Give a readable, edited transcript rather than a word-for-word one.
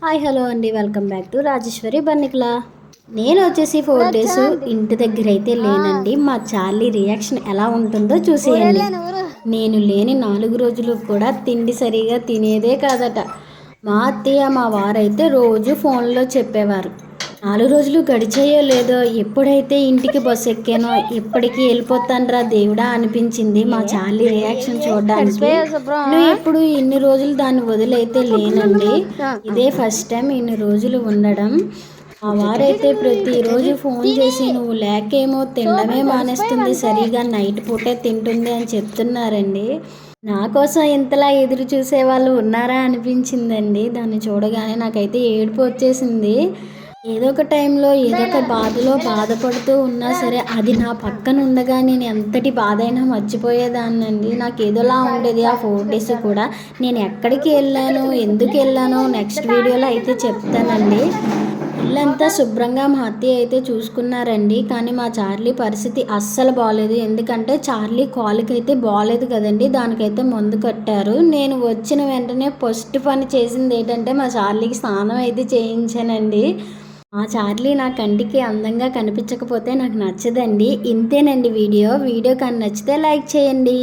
Hi hello అండి, welcome back to Rajeshwari బన్నికల. నేను వచ్చేసి 4 డేస్ ఇంటి దగ్గర అయితే లేనండి. మా చార్లీ రియాక్షన్ ఎలా ఉంటుందో చూసేయండి. నేను లేని 4 రోజులు కూడా తిండి సరిగా తినేదే కాదట. మా అత్తయ్య మా వారైతే రోజు ఫోన్లో చెప్పేవారు. 4 రోజులు గడిచాయో లేదో, ఎప్పుడైతే ఇంటికి బస్సు ఎక్కానో ఎప్పటికీ వెళ్ళిపోతానురా దేవుడా అనిపించింది మా చార్లీ రియాక్షన్ చూడడానికి. నేను ఎప్పుడు ఇన్ని రోజులు దాన్ని వదిలైతే లేనండి. ఇదే ఫస్ట్ టైం ఇన్ని రోజులు ఉండడం. మా వారైతే ప్రతిరోజు ఫోన్ చేసి నువ్వు లేకేమో తినడమే మానేస్తుంది, సరిగా నైట్ పూటే తింటుంది అని చెప్తున్నారండి. నా కోసం ఇంతలా ఎదురు చూసే వాళ్ళు ఉన్నారా అనిపించిందండి. దాన్ని చూడగానే నాకైతే ఏడుపు వచ్చేసింది. ఏదో ఒక టైంలో ఏదో ఒక బాధలో బాధపడుతూ ఉన్నా సరే అది నా పక్కన ఉండగా నేను ఎంతటి బాధ అయినా మర్చిపోయేదాన్నండి. నాకు ఏదోలా ఉండేది ఆ 4 డేస్ కూడా. నేను ఎక్కడికి వెళ్ళాను, ఎందుకు వెళ్ళానో నెక్స్ట్ వీడియోలో అయితే చెప్తానండి. ఇల్లంతా శుభ్రంగా మా అత్తయ్య అయితే చూసుకున్నారండి. కానీ మా చార్లీ పరిస్థితి అస్సలు బాగాలేదు. ఎందుకంటే చార్లీ కాలుకి అయితే బాగాలేదు కదండి, దానికైతే మందు కట్టారు. నేను వచ్చిన వెంటనే ఫస్ట్ పని చేసింది ఏంటంటే మా చార్లీకి స్నానం అయితే చేయించానండి. ఆ చార్లీ నా కంటికి అందంగా కనిపించకపోతే నాకు నచ్చదండి. ఇంతేనండి వీడియో కానీ నచ్చితే లైక్ చేయండి.